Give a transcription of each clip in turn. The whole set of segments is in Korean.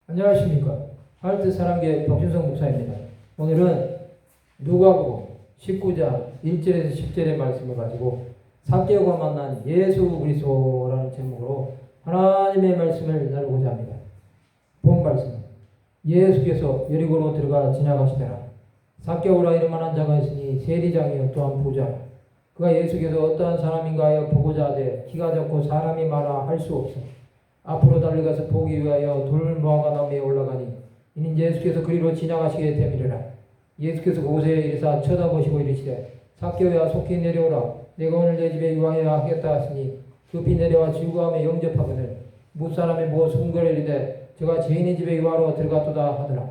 안녕하십니까. 하늘뜻 사랑교회 박준성 목사입니다. 오늘은 누가복음 19장 1절에서 10절의 말씀을 가지고 삭개오가 만난 예수 그리스도라는 제목으로 하나님의 말씀을 나누고자 합니다. 본 말씀. 예수께서 여리고로 들어가 지나가시더라. 삭개오라 이름만한 자가 있으니 세리장이요 또한 부자. 그가 예수께서 어떠한 사람인가 하여 보고자 하되 키가 작고 사람이 많아 할 수 없어 앞으로 달려가서 보기 위하여 돌무화과 나무에 올라가니 이는 예수께서 그리로 지나가시게 됨이라. 예수께서 그곳에 이르사 쳐다보시고 이르시되 삭개오야 속히 내려오라. 내가 오늘 내 집에 유하여 하겠다 하시니 급히 내려와 즐거움에 영접하거늘 무사람의 무엇을 이르되 저가 죄인의 집에 유하러 들어갔도다 하더라.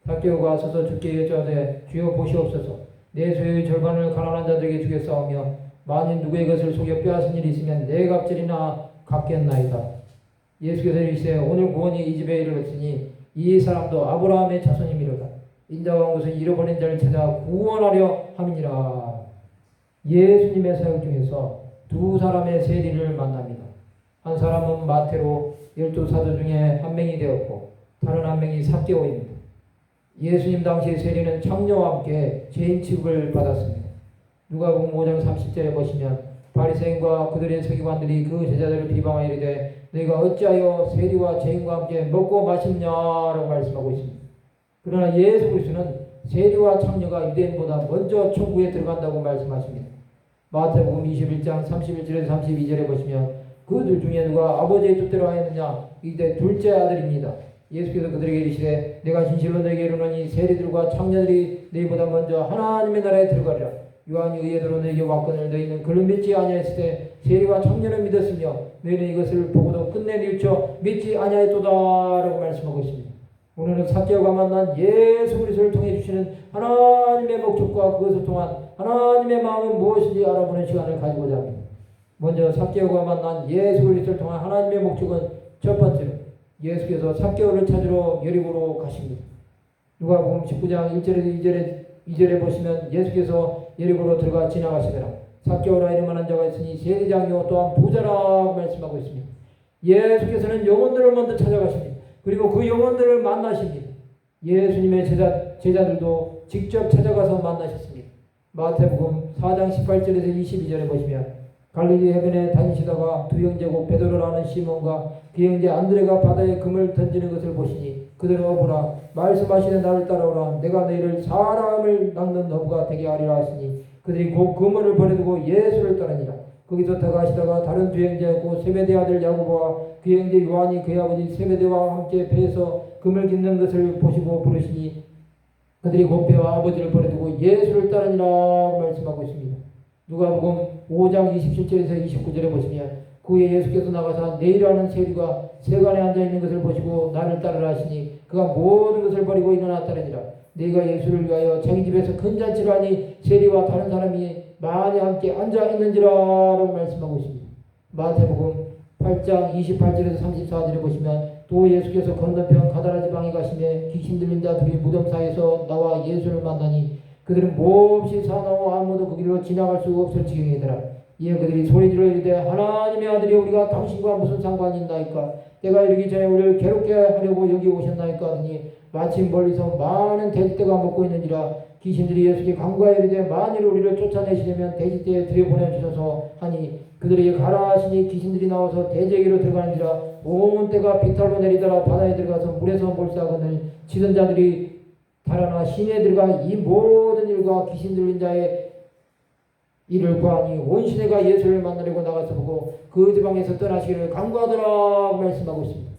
삭개오가 서서 주께 여짜오되 주여 보시옵소서. 내 소유의 절반을 가난한 자들에게 주겠사오며 만일 누구의 것을 속여 빼앗은 일이 있으면 내 갑절이나 갚겠나이다. 예수께서 이르시되 오늘 구원이 이 집에 이르렀으니 이 사람도 아브라함의 자손이미로다. 인자와 온 것은 잃어버린 자를 찾아 구원하려 함이니라. 예수님의 사역 중에서 두 사람의 세리를 만납니다. 한 사람은 마태로 12사도 중에 한 명이 되었고 다른 한 명이 삭개오입니다. 예수님 당시의 세리는 창녀와 함께 죄인 취급을 받았습니다. 누가복음 5장 30절에 보시면 바리새인과 그들의 서기관들이 그 제자들을 비방하여 이르되 너희가 어찌하여 세리와 죄인과 함께 먹고 마시냐라고 말씀하고 있습니다. 그러나 예수 그리스도는 세리와 창녀가 유대인보다 먼저 천국에 들어간다고 말씀하십니다. 마태복음 21장 31절에서 32절에 보시면 그들 중에 누가 아버지의 뜻대로 하였느냐 이때 둘째 아들입니다. 예수께서 그들에게 이르시되 내가 진실로 너희에게 이르노니 세리들과 창녀들이 너희보다 먼저 하나님의 나라에 들어가리라. 요한이 의에대로 너희에게 왔거늘 너희는 그를 믿지 아니하였을 때 세리와 창녀를 믿었으며 너희는 이것을 보고도 끝내 뉘우쳐 믿지 아니하였도다라고 말씀하고 있습니다. 오늘은 삭개오가 만난 예수 그리스도를 통해 주시는 하나님의 목적과 그것을 통한 하나님의 마음은 무엇인지 알아보는 시간을 가지고자 합니다. 먼저 삭개오가 만난 예수 그리스도를 통한 하나님의 목적은 첫 번째로 예수께서 삭개오를 찾으러 여리고로 가십니다. 누가복음 19장 1절에서 2절에 보시면 예수께서 여리고로 들어가 지나가시더라. 삭개오라 이름만한 자가 있으니 세리장이요 또한 부자라 말씀하고 있습니다. 예수께서는 영혼들을 먼저 찾아가십니다. 그리고 그 영혼들을 만나십니다. 예수님의 제자들도 직접 찾아가서 만나셨습니다. 마태복음 4장 18절에서 22절에 보시면 갈릴리 해변에 다니시다가 두 형제고 베드로라는 시몬과 그 형제 안드레가 바다에 금을 던지는 것을 보시니 그들은 어부라 말씀하시는 나를 따라오라 내가 너희를 사람을 낚는 어부가 되게 하리라 하시니 그들이 곧 그물을 버려두고 예수를 따르니라. 거기서 더 가시다가 다른 두 형제고 세베대 아들 야고보와 그 형제 요한이 그의 아버지 세베대와 함께 배에서 금을 깃는 것을 보시고 부르시니 그들이 곧 배와 아버지를 버려두고 예수를 따르니라 말씀하고 있습니다. 누가복음 5장 27절에서 29절에 보시면 그의 예수께서 나가사 네이라는 세리가 세관에 앉아있는 것을 보시고 나를 따르라 하시니 그가 모든 것을 버리고 일어나 따르니라. 네가 예수를 위하여 자기 집에서 큰 잔치를 하니 세리와 다른 사람이 많이 함께 앉아있는지라라고 말씀하고 있습니다. 마태복음 8장 28절에서 34절에 보시면 또 예수께서 건너편 가다라 지방에 가시며 귀신 들린 자 둘이 무덤 사이에서 나와 예수를 만나니 그들은 몹시 사나워 아무도 그 길로 지나갈 수 없을 지경이더라. 이에 그들이 소리질러 이르되 하나님의 아들이 우리가 당신과 무슨 상관이 있나이까 때가 이르기 전에 우리를 괴롭게 하려고 여기 오셨나이까 하더니 마침 멀리서 많은 돼지떼가 먹고 있는지라 귀신들이 예수께 간구하여 이르되 만일 우리를 쫓아내시려면 돼지떼에 들여보내주소서 하니 그들에게 가라 하시니 귀신들이 나와서 돼지에게로 들어가는지라 온 떼가 비탈로 내리더라 바다에 들어가서 물에서 몰사하거늘 치던 자들이 달아나 시내에 들어가 이 모든 일과 귀신 들린 자의 이를 구하니 온 시내가 예수를 만나려고 나가서 보고 그 지방에서 떠나시기를 간구하더라 말씀하고 있습니다.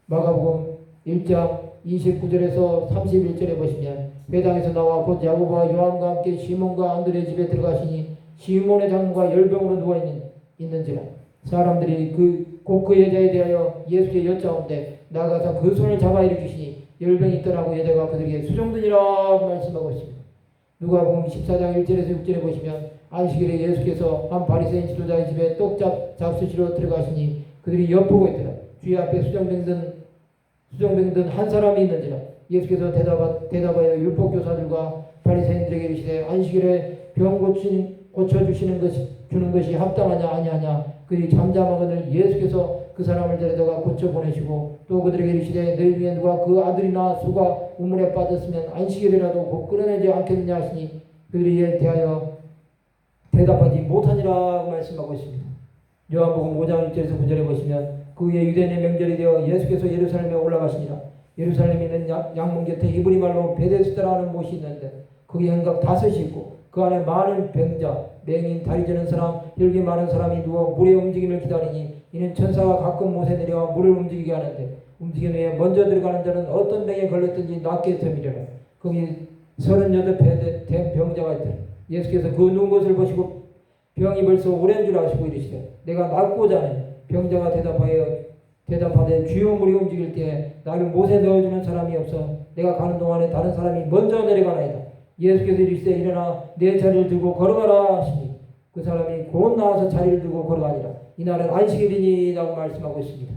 마가복음 1장 29절에서 31절에 보시면 회당에서 나와 곧 야고보와 요한과 함께 시몬과 안드레 집에 들어가시니 시몬의 장모가 열병으로 누워있는지라 사람들이 곧 그 여자에 대하여 예수께 여짜온데 나가서 그 손을 잡아 일으키시니 열병이 있더라고 여자가 그들에게 수종드니라 말씀하고 있습니다. 누가복음 14장 1절에서 6절에 보시면 안식일에 예수께서 한 바리새인 지도자의 집에 떡 잡수시러 들어가시니 그들이 엿보고 있더라. 주의 앞에 수정병든 한 사람이 있는지라 예수께서 대답하여 율법교사들과 바리새인들에게 이르시되 안식일에 병 고쳐주시는 것이 주는 것이 합당하냐 아니하냐 그들이 잠잠하거늘 예수께서 그 사람을 데려다가 고쳐 보내시고 또 그들에게 이르시되 너희 중에 누가 그 아들이나 소가 우물에 빠졌으면 안식일이라도 곧 끌어내지 않겠느냐 하시니 그들이 이에 대하여 대답하지 못하니라 말씀하고 있습니다. 요한복음 5장 1절에서 9절에 보시면 그 후에 유대인의 명절이 되어 예수께서 예루살렘에 올라가시니라. 예루살렘에 있는 양문 곁에 히브리 말로 베데스다라는 못이 있는데 거기 행각 5이 있고 그 안에 많은 병자, 맹인, 다리 저는 사람, 혈기 많은 사람이 누워 물의 움직임을 기다리니 이는 천사가 가끔 못에 내려와 물을 움직이게 하는데 움직인 후에 먼저 들어가는 자는 어떤 병에 걸렸든지 낫게 됨이려라. 거기 38배 된 병자가 있더라. 예수께서 그 누운 것을 보시고 병이 벌써 오랜 줄 아시고 이르시되 내가 낫고자 하느냐. 병자가 대답하되 주여 물이 움직일 때에 나를 못에 넣어주는 사람이 없어 내가 가는 동안에 다른 사람이 먼저 내려가나이다. 예수께서 이르시되 일어나 내 자리를 들고 걸어가라 하시니 그 사람이 곧 나와서 자리를 들고 걸어가니라. 이날은 안식일이니 라고 말씀하고 있습니다.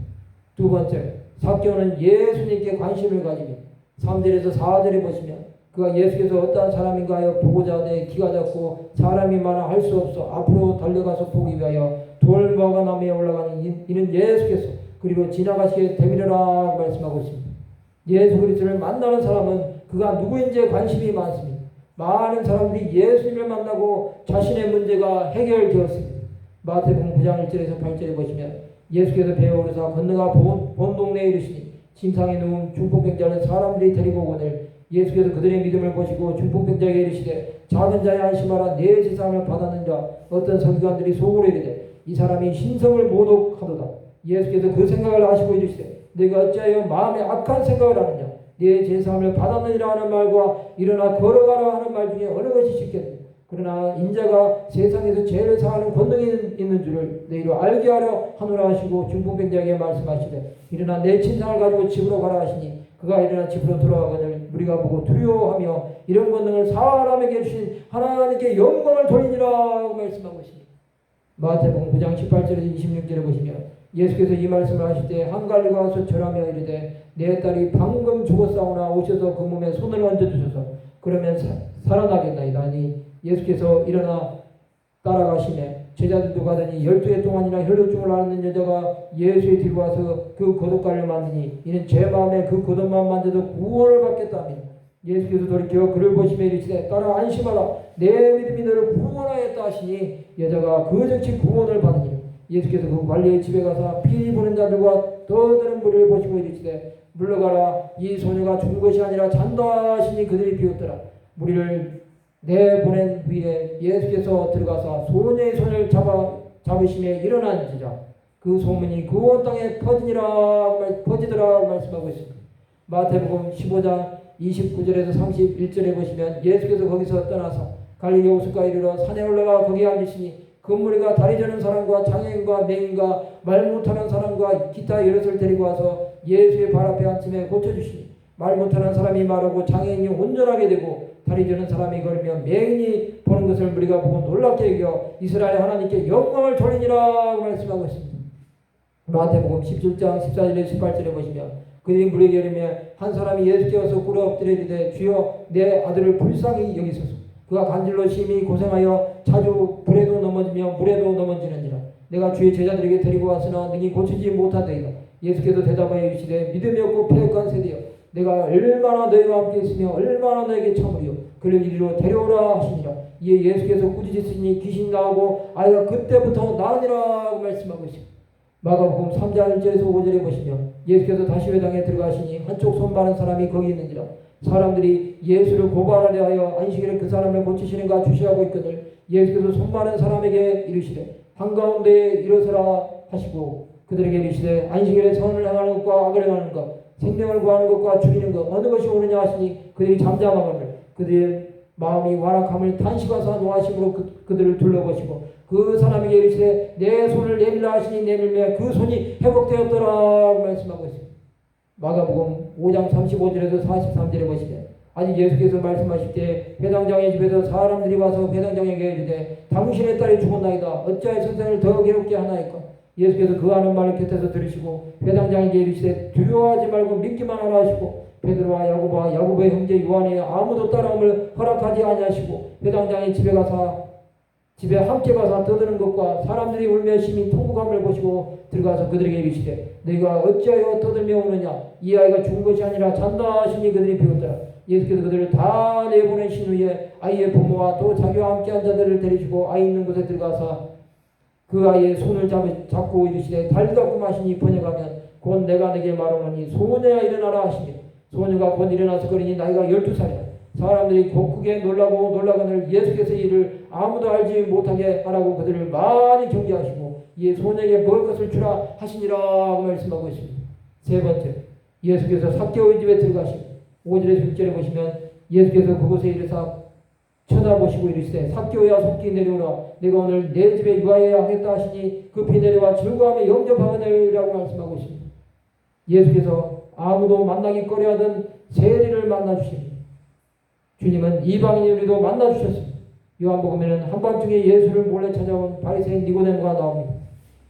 두 번째, 삭개오는 예수님께 관심을 가지며 3절에서 4절에 보시면 그가 예수께서 어떠한 사람인가 하여 보고자 하되 기가 작고 사람이 많아 할 수 없어 앞으로 달려가서 보기 위하여 돌무화과 나무에 올라가니 이는 예수께서 그리고 지나가시게 되밀어라 말씀하고 있습니다. 예수 그리스도를 만나는 사람은 그가 누구인지에 관심이 많습니다. 많은 사람들이 예수님을 만나고 자신의 문제가 해결되었습니다. 마태복음 9장 1절에서 8절에 보시면 예수께서 배에 오르사 건너가 본 동네에 이르시니 침상에 누운 중풍병자를 사람들이 데리고 오거늘 예수께서 그들의 믿음을 보시고 중풍병자에게 이르시되 작은 자의 안심하라 내 제사함을 받았느니라. 어떤 서기관들이 속으로 이르되 이 사람이 신성을 모독하도다. 예수께서 그 생각을 아시고 이르시되 내가 어찌하여 마음에 악한 생각을 하느냐. 내 제사함을 받았느니라 하는 말과 일어나 걸어가라 하는 말 중에 어느 것이 쉽겠느냐. 그러나 인자가 세상에서 죄를 사하는 권능이 있는 줄을 너희로 알게 하려 하노라 하시고 중풍병자에게 말씀하시되 일어나 내 침상을 가지고 집으로 가라 하시니 그가 일어나 집으로 돌아가거늘 무리가 보고 두려워하며 이런 권능을 사람에게 주신 하나님께 영광을 돌리니라 말씀하고 있습니다. 마태복음 9장 18절에서 26절에 보시면 예수께서 이 말씀을 하실 때 한갈리가 와서 절하며 이르되 내 딸이 방금 죽었사오나 오셔서 그 몸에 손을 얹어주소서 그러면 살아나겠나이다 하니 예수께서 일어나 따라가시매 제자들도 가더니 12해 동안이나 혈루증을 앓는 여자가 예수의 뒤로 와서 그 겉옷가를 만지니 이는 제 마음에 그 겉옷만 만져도 구원을 받겠다 하니 예수께서 돌이켜 그를 보시며 이르시되 딸아 안심하라 내 믿음이 너를 구원하였다 하시니 여자가 그 즉시 구원을 받으니 예수께서 그 관리의 집에 가서 피 보는 자들과 떠드는 무리를 보시고 이르시되 물러가라 이 소녀가 죽은 것이 아니라 잔다 하시니 그들이 비웃더라. 무리를 내보낸 후에 예수께서 들어가서 소녀의 손을 잡으심에 일어난지라 그 소문이 그 온 땅에 퍼지더라 말씀하고 있습니다. 마태복음 15장 29절에서 31절에 보시면 예수께서 거기서 떠나서 갈릴리 호숫가에 이르러 산에 올라가 거기에 앉으시니 그 무리가 다리 저는 사람과 장애인과 맹인과 말 못하는 사람과 기타 여럿을 데리고 와서 예수의 발 앞에 앉힘에 고쳐주시니 말 못하는 사람이 말하고 장애인이 온전하게 되고 다리 저는 사람이 걸으며 맹인이 보는 것을 무리가 보고 놀랍게 여겨 이스라엘 하나님께 영광을 돌리니라 말씀하고 있습니다. 마태복음 17장 14절에 18절에 보시면 그들이 무리에게 이르며 한 사람이 예수께 와서 꿇어 엎드려 이르되 주여 내 아들을 불쌍히 여기소서. 그가 간질로 심히 고생하여 자주 불에도 넘어지며 물에도 넘어지느니라. 내가 주의 제자들에게 데리고 왔으나 능히 고치지 못하더이다. 예수께서 대답하여 이르시되 믿음이 없고 패역한 세대여 내가 얼마나 너희와 함께 있으며 얼마나 너에게 참으리요. 그를 이리로 데려오라 하시니라. 이에 예수께서 꾸짖으시니 귀신 나오고 아이가 그때부터 나으니라고 말씀하고 있습니다. 마가복음 3장 1절에서 5절에 보시면 예수께서 다시 회당에 들어가시니 한쪽 손 마른 사람이 거기 있는지라. 사람들이 예수를 고발하려 하여 안식일에 그 사람을 고치시는가 주시하고 있거늘 예수께서 손 마른 사람에게 이르시되 한가운데에 일어서라 하시고 그들에게 이르시되 안식일에 선을 행하는 것과 악을 행하는 것 생명을 구하는 것과 죽이는 것 어느 것이 옳으냐 하시니 그들이 잠잠하거늘 그들의 마음이 완악함을 탄식하사 노하심으로 그들을 둘러보시고 그 사람에게 이르시되 내 손을 내밀라 하시니 내밀매 그 손이 회복되었더라 말씀하고 있습니다. 마가복음 5장 35절에서 43절에 보시면 아직 예수께서 말씀하실 때 회당장의 집에서 사람들이 와서 회당장에게 이르되 당신의 딸이 죽었나이다. 어찌하여 선생을 더 괴롭게 하나이까. 예수께서 그 하는 말을 곁에서 들으시고 회당장에게 이르시되 두려워하지 말고 믿기만 하라 하시고 베드로와 야고보와 야고보의 형제 요한이 아무도 따라옴을 허락하지 아니하시고 회당장의 집에 가서 집에 함께 가서 떠드는 것과 사람들이 울며 심히 통곡함을 보시고 들어가서 그들에게 이르시되 너희가 어찌하여 떠들며 우느냐 이 아이가 죽은 것이 아니라 잔다 하시니 그들이 비웃더라. 예수께서 그들을 다 내보내신 후에 아이의 부모와 또 자기와 함께한 자들을 데리시고 아이 있는 곳에 들어가서 그 아이의 손을 잡고 이르시되 달리다고 하시니 번역하면 곧 내가 내게 말하노니 소녀야 일어나라 하시니 소녀가 곧 일어나서 걸으니 나이가 12살이라. 사람들이 크게 놀라거늘 예수께서 이를 아무도 알지 못하게 하라고 그들을 많이 경계하시고 이에 소녀에게 먹을 것을 주라 하시니라 말씀하고 있습니다. 세 번째, 예수께서 삭개오의 집에 들어가시고 5절에서 6절에 보시면 예수께서 그곳에 이르사 쳐다보시고 이르시되 삭개오야 속히 내려오라 내가 오늘 내 집에 유하여야 하겠다 하시니 급히 내려와 즐거움에 영접하거늘이라고 말씀하고 있습니다. 예수께서 아무도 만나기 꺼려하던 세리를 만나주십니다. 주님은 이방인으로도 만나주셨습니다. 요한복음에는 한밤중에 예수를 몰래 찾아온 바리새인 니고데모가 나옵니다.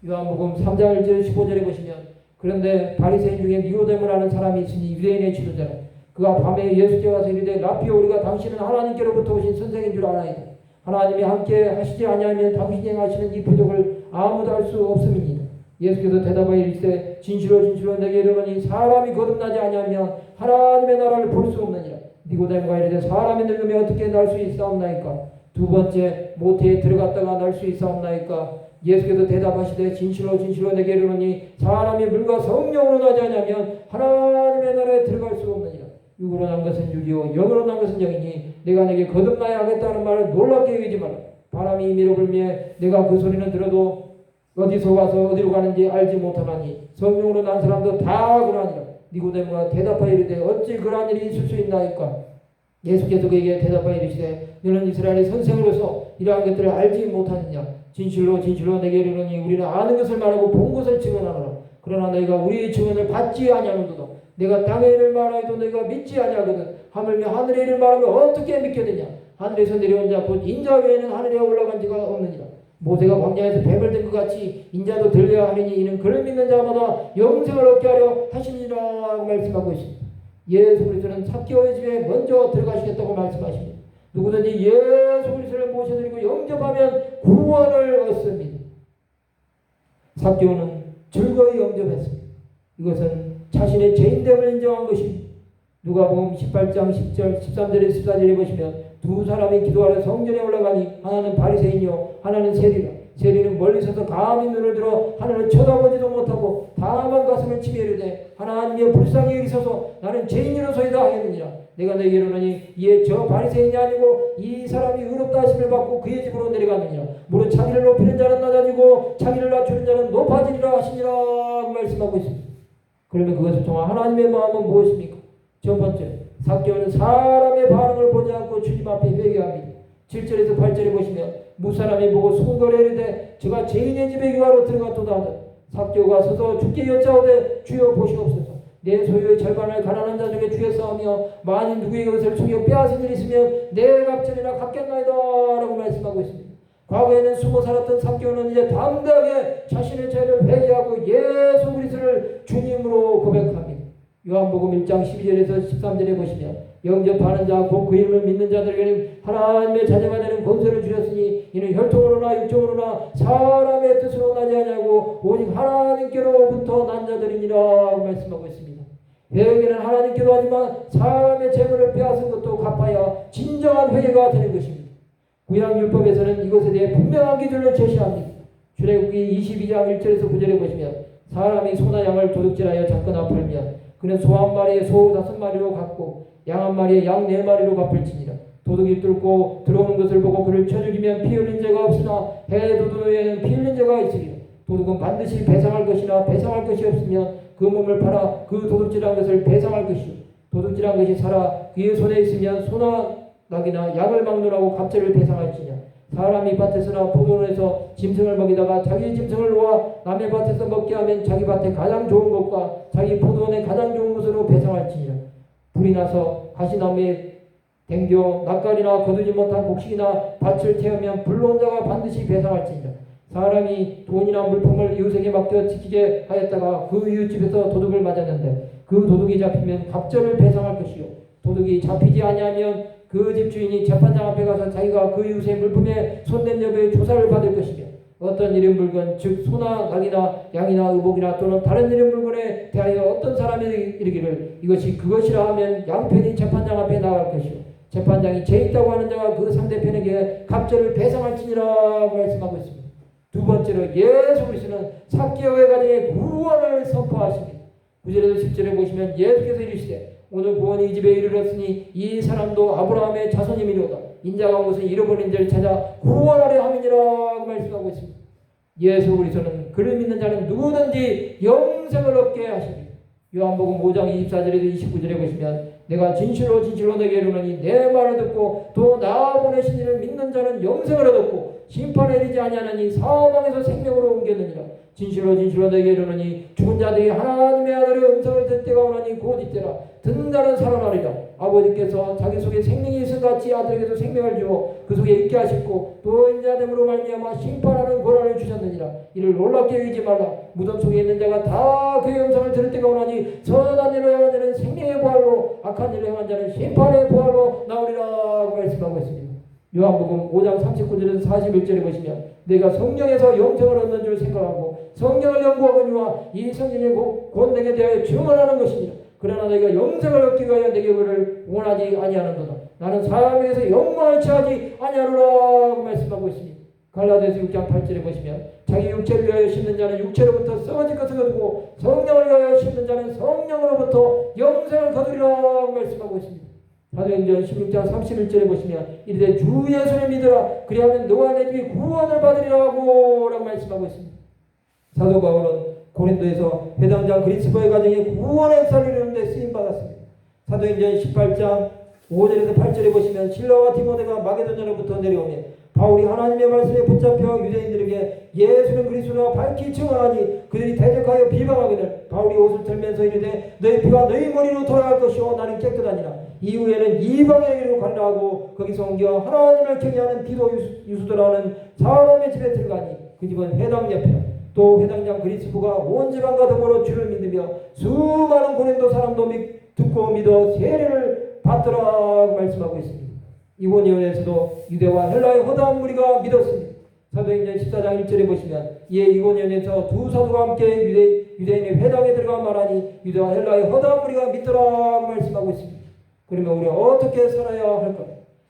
요한복음 3장 1절 15절에 보시면 그런데 바리새인 중에 니고데모라는 사람이 있으니 유대인의 지도자라. 그가 밤에 예수께 와서 이르되 라피오 우리가 당신은 하나님께로부터 오신 선생인 줄 아나이다. 하나님이 함께 하시지 아니하면 당신이 행하시는 이 표적을 아무도 알 수 없음이니이다. 예수께서 대답하여 이르시되 진실로 내게 이르노니 사람이 거듭나지 아니하면 하나님의 나라를 볼 수 없느니라. 니고데모가 이르되 사람이 늙으면 어떻게 날 수 있사옵나이까. 두 번째 모태에 들어갔다가 날 수 있사옵나이까. 예수께서 대답하시되 진실로 내게 이르노니 사람이 물과 성령으로 나지 아니하면 하나님의 나라에 들어갈 수 없느니라. 육으로 난 것은 육이요 영으로 난 것은 영이니 내가 내게 거듭나야 하겠다는 말을 놀랍게 여기지 마라. 바람이 미로 불며 내가 그 소리는 들어도 어디서 와서 어디로 가는지 알지 못하나니 성령으로 난 사람도 다 그러하니라. 니고데모가 대답하여 이르되 어찌 그러한 일이 있을 수 있나이까. 예수께서 그에게 대답하여 이르시되 너는 이스라엘의 선생으로서 이러한 것들을 알지 못하느냐. 진실로 내게 이르노니 우리는 아는 것을 말하고 본 것을 증언하노라. 그러나 너희가 우리의 증언을 받지 아니하는도다. 내가 땅의 일을 말하여도 너희가 믿지 아니하거든. 하물며 하늘의 일을 말하면 어떻게 믿겠느냐. 하늘에서 내려온 자 곧 인자 외에는 하늘에 올라간 자가 없느니라. 모세가 광야에서 뱀을 든 것 같이 인자도 들려야 하리니 이는 그를 믿는 자마다 영생을 얻게 하려 하시니라 말씀하고 있습니다. 예수 그리스도는 삭개오의 집에 먼저 들어가시겠다고 말씀하십니다. 누구든지 예수 그리스도를 모셔드리고 영접하면 구원을 얻습니다. 삭개오는 즐거이 영접했습니다. 이것은 자신의 죄인됨을 인정한 것입니다. 누가복음 18장 10절 13절에 14절에 보시면 두 사람이 기도하러 성전에 올라가니 하나는 바리새인이요 하나는 세리라. 세리는 멀리 서서 감히 눈을 들어 하나는 쳐다보지도 못하고 다만 가슴을 치며 이르되 하나님이여 불쌍히 여기소서 나는 죄인이로소이다 하였느니라. 내가 너희에게 이르노니 이에 저 바리새인이 아니고 이 사람이 의롭다 하심을 받고 그의 집으로 내려갔느니라. 무릇 자기를 높이는 자는 낮아지고 자기를 낮추는 자는 높아지리라 하시니라 말씀하고 있습니다. 그러면 그것을 통한 하나님의 마음은 무엇입니까? 첫 번째, 삭개오는 사람의 반응을 보지 않고 주님 앞에 회개합니다. 7절에서 8절에 보시면 무사람이 보고 수군거려 이르되 저가 죄인의 집에 유하로 들어갔도다 하되 삭개오가 서서 주께 여짜오되 주여 보시옵소서. 내 소유의 절반을 가난한 자 중에 주겠사오며 만일 누구의 것을 속여 빼앗은 일이 있으면 내 갑절이나 갚겠나이다 라고 말씀하고 있습니다. 과거에는 숨어 살았던 삭개오는 이제 담대하게 자신의 죄를 회개하고 예수 그리스도를 주님으로 고백합니다. 요한복음 1장 12절에서 13절에 보시면 영접하는 자 곧 그 이름을 믿는 자들에게는 하나님의 자녀가 되는 권세를 주셨으니 이는 혈통으로나 육정으로나 사람의 뜻으로 나지 아니하고 오직 하나님께로부터 난 자들이니라 말씀하고 있습니다. 회개는 하나님께로 하지만 사람의 재물을 빼앗은 것도 갚아야 진정한 회개가 되는 것입니다. 구약율법에서는 이것에 대해 분명한 기준을 제시합니다. 출애굽기 22장 1절에서 9절에 보시면 사람이 소나 양을 도둑질하여 잡거나 팔면 그는 소 한 마리에 소 5마리로 갚고 양 한 마리에 양 4마리로 갚을지니라. 도둑이 뚫고 들어오는 것을 보고 그를 쳐 죽이면 피 흘린 죄가 없으나 해 도둑 외에는 피 흘린 죄가 있으리라. 도둑은 반드시 배상할 것이나 배상할 것이 없으면 그 몸을 팔아 그 도둑질한 것을 배상할 것이요 도둑질한 것이 살아 그의 손에 있으면 소나 낙이나 양을 막론하고 갑절을 배상할지냐. 사람이 밭에서나 포도원에서 짐승을 먹이다가 자기 짐승을 놓아 남의 밭에서 먹게 하면 자기 밭에 가장 좋은 것과 자기 포도원에 가장 좋은 것으로 배상할지니라. 불이 나서 가시나무에 댕겨 낯가리나 거두지 못한 곡식이나 밭을 태우면 불러온 자가 반드시 배상할지니라. 사람이 돈이나 물품을 이웃에게 맡겨 지키게 하였다가 그 이웃집에서 도둑을 맞았는데 그 도둑이 잡히면 갑절을 배상할 것이요 도둑이 잡히지 아니하면 그 집주인이 재판장 앞에 가서 자기가 그 이웃의 물품에 손댄 여부의 조사를 받을 것이며 어떤 이런 물건 즉 소나 낙이나 양이나 의복이나 또는 다른 이런 물건에 대하여 어떤 사람이 이르기를 이것이 그것이라 하면 양편이 재판장 앞에 나갈 것이요 재판장이 죄 있다고 하는 자가 그 상대편에게 갑절을 배상할지니라 말씀하고 있습니다. 두 번째로 예수 그리스도는 삭개오의 가정의 구원을 선포하십니다. 9절에서 10절에 보시면 예수께서 이르시되 오늘 구원이 이 집에 이르렀으니 이 사람도 아브라함의 자손이미로다. 인자가 무슨 잃어버린 자를 찾아 구원하려 함이니라 말씀하고 있습니다. 예수 그리스도는 그를 믿는 자는 누구든지 영생을 얻게 하십니다. 요한복음 5장 24절에서 29절에 보시면 내가 진실로 진실로 너에게 이르노니 내 말을 듣고 또 나 보내신 이를 믿는 자는 영생을 얻었고 심판에 이르지 아니하나니 사망에서 생명으로 옮겼느니라. 진실로 진실로 너에게 이르노니 죽은 자들이 하나님의 아들의 음성을 듣 때가 오나니 곧 이때라. 듣는 자는 살아나리라. 아버지께서 자기 속에 생명이 있음 같이 아들에게도 생명을 주어 그 속에 있게 하셨고 또 인자됨으로 말미암아 심판하는 권한을 주셨느니라. 이를 놀랍게 여기지 말라. 무덤 속에 있는 자가 다 그의 음성을 들을 때가 오나니 선한 일을 행한 자는 생명의 부활로 악한 일을 행한 자는 심판의 부활로 나오리라 말씀하고 있습니다. 요한복음 5장 39절에서 41절에 보시면 내가 성령에서 영생을 얻는 줄 생각하고 성령을 연구하거니와 이 성령이 곧 내게 대하여 증언하는 것이니라. 그러나 내가 영생을 얻기 위하여 내게 그를 원하지 아니하는도다. 나는 사람에게서 영광을 취하지 아니하노라 말씀하고 있습니다. 갈라디아서 6장 8절에 보시면 자기 육체를 위하여 심는 자는 육체로부터 썩어질 것을 거두고 성령을 위하여 심는 자는 성령으로부터 영생을 거두리라 말씀하고 있습니다. 사도행전 16장 31절에 보시면 이르되 주 예수를 믿으라 그리하면 너와 내 집이 구원을 받으리라고 라고 말씀하고 있습니다. 사도 바울은 고린도에서 회당장 그리스도의 가정에 구원의 역사를 이루는데 쓰임받았습니다. 사도행전 18장 5절에서 8절에 보시면 실라와 디모데가 마게도냐로부터 내려오며 바울이 하나님의 말씀에 붙잡혀 유대인들에게 예수는 그리스도라 밝히 증언하니 그들이 대적하여 비방하거늘 바울이 옷을 털면서 이르되 너희 피가 너희 머리로 돌아갈 것이요 나는 깨끗하니라. 이후에는 이방에게로 가려 하고 거기서 옮겨 하나님을 경외하는 디도 유수도라는 사람의 집에 들어가니 그 집은 회당 옆이라. 또 회당장 그리스도가 온 지방과 더불어 주를 믿으며 수많은 고린도 사람도 듣고 믿어 세례를 받더라 말씀하고 있습니다. 이고니온에서도 유대와 헬라의 허다한 무리가 믿었습니다. 사도행전 14장 1절에 보시면 이에 이고니온에서 두 사도가 함께 유대인의 회당에 들어가 말하니 유대와 헬라의 허다한 무리가 믿더라 말씀하고 있습니다. 그러면 우리가 어떻게 살아야 할까?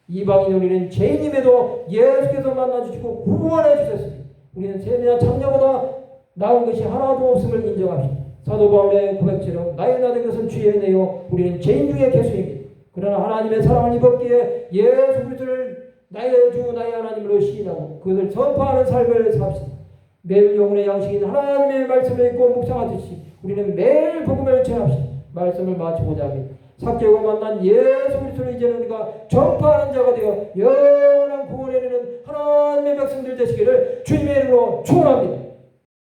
이방인 우리는 죄인임에도 예수께서 만나주시고 구원해 주셨습니다. 우리는 셈이나 창녀보다 나은 것이 하나도 없음을 인정합니다. 사도 바울의 고백처럼 나의 나된 것은 주의 은혜요 우리는 죄인 중에 개수입니다. 그러나 하나님의 사랑을 입었기에 예수 그리스도를 나의 주 나의 하나님으로 시인하고 그것을 전파하는 삶을 삽시다. 매일 영혼의 양식인 하나님의 말씀을 읽고 묵상하듯이 우리는 매일 복음을 전합시다. 말씀을 마치고자 합니다. 삭개오가 만난 예수 그리스도를 이제는 우리가 전파하는 자가 되어 영원한 구원에 이르는 하나님의 백성들 되시기를 주님의 이름으로 축원합니다.